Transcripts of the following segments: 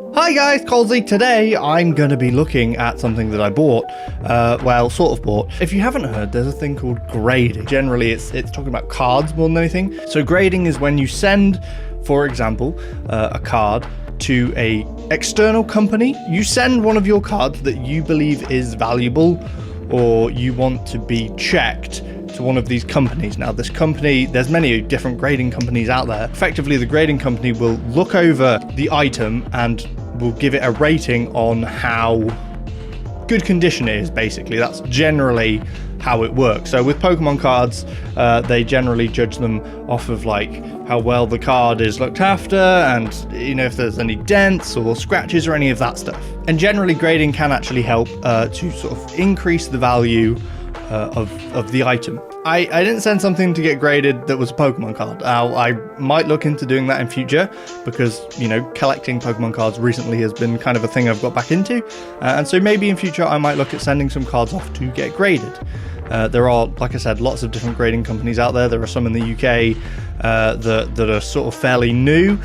Hi guys, Colesy. Today I'm going to be looking at something that I bought, well, sort of bought. If you haven't heard, there's a thing called grading. Generally, it's talking about cards more than anything. So grading is when you send, for example, a card to a external company. You send one of your cards that you believe is valuable or you want to be checked to one of these companies. Now, this company, there's many different grading companies out there. Effectively, the grading company will look over the item and will give it a rating on how good condition it is, basically. That's generally how it works. So with Pokemon cards, they generally judge them off of like how well the card is looked after and, you know, if there's any dents or scratches or any of that stuff. And generally grading can actually help to sort of increase the value of the item. I didn't send something to get graded that was a Pokemon card. I might look into doing that in future because, you know, collecting Pokemon cards recently has been kind of a thing I've got back into. And so maybe in future I might look at sending some cards off to get graded. There are, like I said, lots of different grading companies out there. There are some in the UK that are sort of fairly new,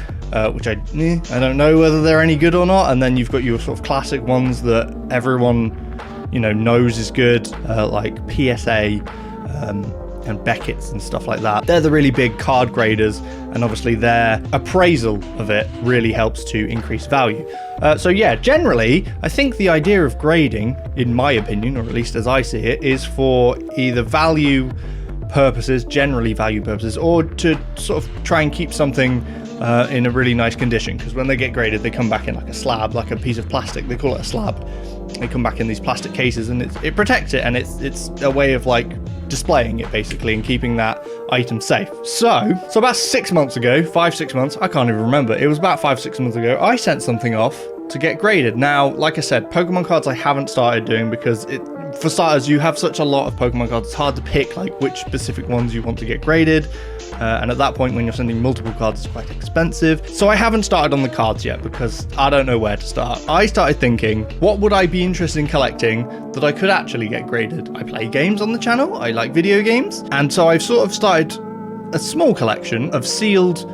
which I don't know whether they're any good or not. And then you've got your sort of classic ones that everyone, you know, knows is good, like PSA and Beckett's and stuff like that. They're the really big card graders, and obviously their appraisal of it really helps to increase value. So yeah, generally, I think the idea of grading, in my opinion, or at least as I see it, is for either value purposes, generally value purposes, or to sort of try and keep something in a really nice condition, because when they get graded, they come back in like a slab, like a piece of plastic. They call it a slab. They come back in these plastic cases, and it protects it, and it's a way of like displaying it basically and keeping that item safe. So about 6 months ago, 5-6 months, I can't even remember. It was about 5-6 months ago, I sent something off to get graded. Now, like I said, Pokemon cards I haven't started doing because for starters, you have such a lot of Pokemon cards, it's hard to pick like which specific ones you want to get graded. And at that point, when you're sending multiple cards, it's quite expensive. So I haven't started on the cards yet because I don't know where to start. I started thinking, what would I be interested in collecting that I could actually get graded? I play games on the channel, I like video games. And so I've sort of started a small collection of sealed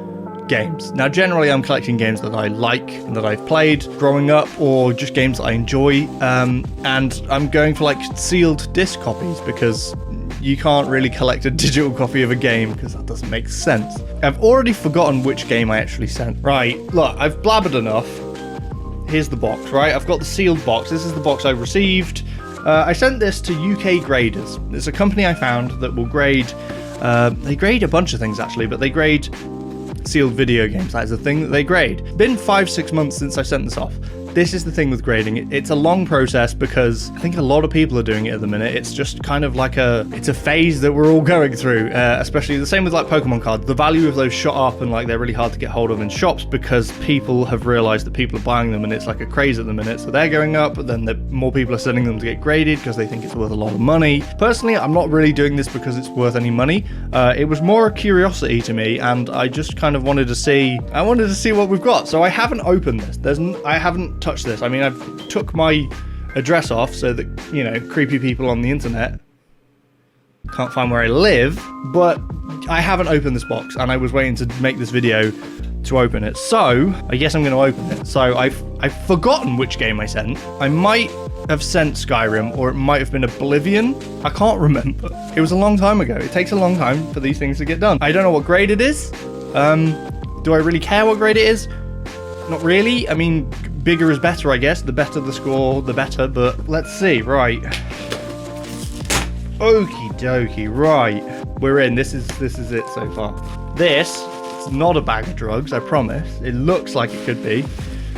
games. Now, generally, I'm collecting games that I like and that I've played growing up, or just games that I enjoy. And I'm going for like sealed disc copies because you can't really collect a digital copy of a game because that doesn't make sense. I've already forgotten which game I actually sent. Right, look, I've blabbered enough. Here's the box, right? I've got the sealed box. This is the box I received. I sent this to UK Graders. It's a company I found that will grade, they grade a bunch of things actually, but they grade sealed video games. That is the thing that they grade. Been 5-6 months since I sent this off. This is the thing with grading. It's a long process because I think a lot of people are doing it at the minute. It's just kind of like it's a phase that we're all going through, especially the same with like Pokemon cards. The value of those shot up and like they're really hard to get hold of in shops because people have realized that people are buying them and it's like a craze at the minute. So they're going up, but then more people are sending them to get graded because they think it's worth a lot of money. Personally, I'm not really doing this because it's worth any money. It was more a curiosity to me, and I just kind of wanted to see what we've got. So I haven't opened this. I haven't touch this. I mean, I've took my address off so that, you know, creepy people on the internet can't find where I live, but I haven't opened this box and I was waiting to make this video to open it. So I guess I'm going to open it. So I've forgotten which game I sent. I might have sent Skyrim, or it might have been Oblivion. I can't remember. It was a long time ago. It takes a long time for these things to get done. I don't know what grade it is. Do I really care what grade it is? Not really. I mean, bigger is better, I guess. The better the score, the better. But let's see. Right. Okie dokie. Right. We're in. This is it so far. This is not a bag of drugs, I promise. It looks like it could be.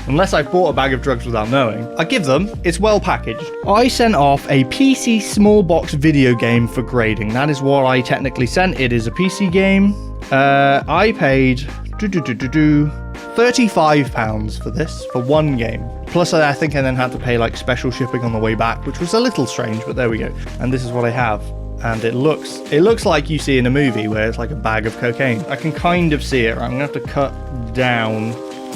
Unless I bought a bag of drugs without knowing. I give them. It's well packaged. I sent off a PC small box video game for grading. That is what I technically sent. It is a PC game. I paid £35 for this, for one game. Plus, I think I then had to pay like special shipping on the way back, which was a little strange, but there we go. And this is what I have. And it looks like you see in a movie where it's like a bag of cocaine. I can kind of see it. Right? I'm gonna have to cut down.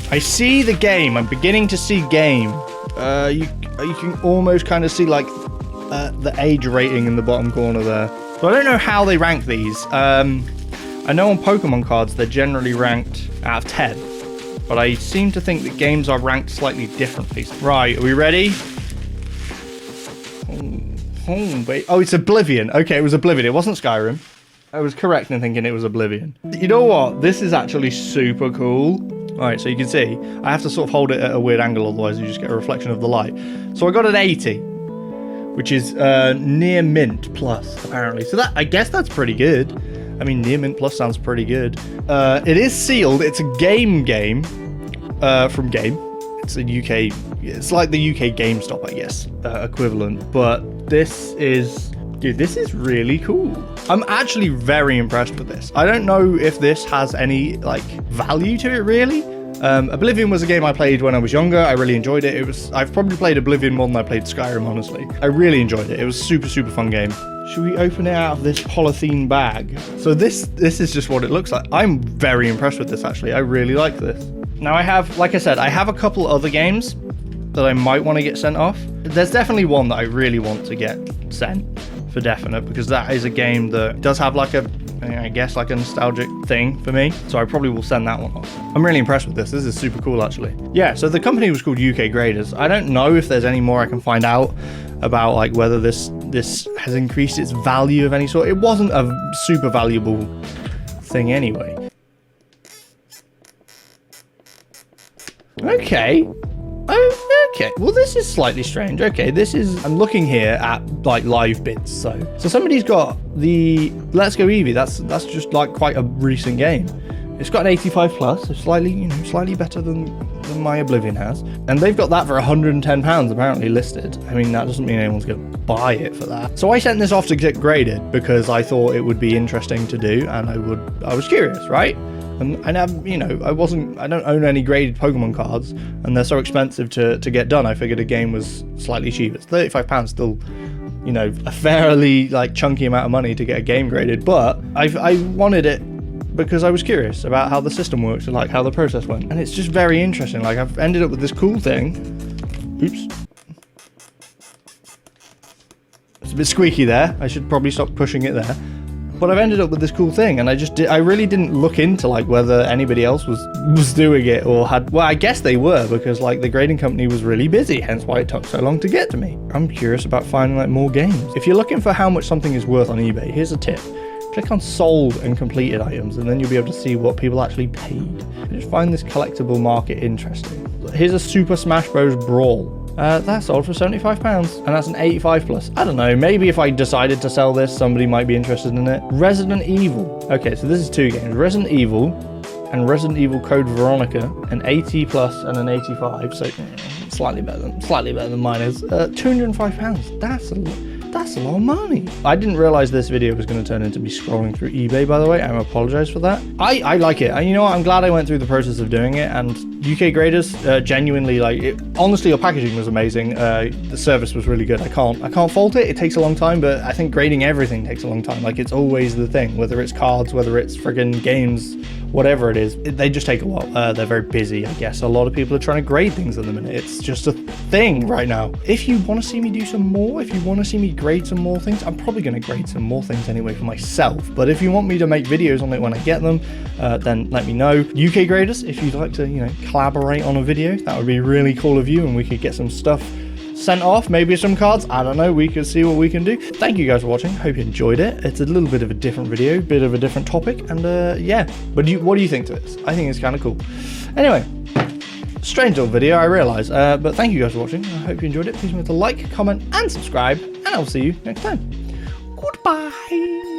I see the game. I'm beginning to see game. You can almost kind of see like the age rating in the bottom corner there. So I don't know how they rank these. I know on Pokemon cards they're generally ranked out of 10. but I seem to think that games are ranked slightly differently. Right, are we ready? Oh, it's Oblivion. Okay, it was Oblivion. It wasn't Skyrim. I was correct in thinking it was Oblivion. You know what? This is actually super cool. All right, so you can see, I have to sort of hold it at a weird angle, otherwise you just get a reflection of the light. So I got an 80, which is near mint plus, apparently. So that, I guess that's pretty good. I mean, near mint plus sounds pretty good. It is sealed. It's a game from Game. It's a UK, it's like the UK GameStop, I guess, equivalent. But this is, dude, this is really cool. I'm actually very impressed with this. I don't know if this has any like value to it really. Oblivion was a game I played when I was younger. I really enjoyed it. I've probably played Oblivion more than I played Skyrim, honestly. I really enjoyed it. It was a super, super fun game. Should we open it out of this polythene bag? So this is just what it looks like. I'm very impressed with this, actually. I really like this. Now I have, like I said, I have a couple other games that I might want to get sent off. There's definitely one that I really want to get sent for definite, because that is a game that does have like a, I guess, like a nostalgic thing for me. So I probably will send that one off. I'm really impressed with this. This is super cool, actually. Yeah, so the company was called UK Graders. I don't know if there's any more I can find out about like whether this has increased its value of any sort. It wasn't a super valuable thing anyway. Okay. Okay, well this is slightly strange. Okay, this is, I'm looking here at like live bids. So somebody's got the Let's Go Eevee. That's just like quite a recent game. It's got an 85 plus, so slightly, you know, slightly better than my Oblivion has. And they've got that for £110 apparently listed. I mean, that doesn't mean anyone's going to buy it for that. So I sent this off to get graded because I thought it would be interesting to do, and I was curious, right? And you know, I don't own any graded Pokemon cards, and they're so expensive to get done. I figured a game was slightly cheap. It's £35 still, you know, a fairly like chunky amount of money to get a game graded. But I wanted it because I was curious about how the system works and like how the process went. And it's just very interesting. Like I've ended up with this cool thing. Oops. It's a bit squeaky there. I should probably stop pushing it there. But I've ended up with this cool thing, and I really didn't look into like whether anybody else was doing it or had, well, I guess they were, because like the grading company was really busy, hence why it took so long to get to me. I'm curious about finding like more games. If you're looking for how much something is worth on eBay, here's a tip. Click on sold and completed items, and then you'll be able to see what people actually paid. I just find this collectible market interesting. Here's a Super Smash Bros. Brawl. That sold for £75, and that's an 85 plus. I don't know, maybe if I decided to sell this, somebody might be interested in it. Resident Evil. Okay, so this is two games. Resident Evil and Resident Evil Code Veronica, an 80 plus and an 85, so slightly better than mine is. £205. That's a lot of money. I didn't realize this video was going to turn into me scrolling through eBay, by the way. I apologize for that. I like it. And you know what? I'm glad I went through the process of doing it. And UK Graders, genuinely, like, honestly, your packaging was amazing. The service was really good. I can't fault it. It takes a long time, but I think grading everything takes a long time. Like, it's always the thing, whether it's cards, whether it's friggin' games, whatever it is. They just take a while. They're very busy, I guess. A lot of people are trying to grade things at the minute. It's just a thing right now. If you want to see me do some more, if you want to see me grade some more things, I'm probably going to grade some more things anyway for myself. But if you want me to make videos on it when I get them, then let me know. UK Graders, if you'd like to, you know, collaborate on a video, that would be really cool of you, and we could get some stuff sent off, maybe some cards, I don't know, we could see what we can do. Thank you guys for watching, hope you enjoyed it. It's a little bit of a different video, bit of a different topic, and yeah, but what do you think to this? I think it's kind of cool. Anyway, strange little video, I realise, but thank you guys for watching. I hope you enjoyed it. Please remember to like, comment and subscribe, and I'll see you next time. Goodbye.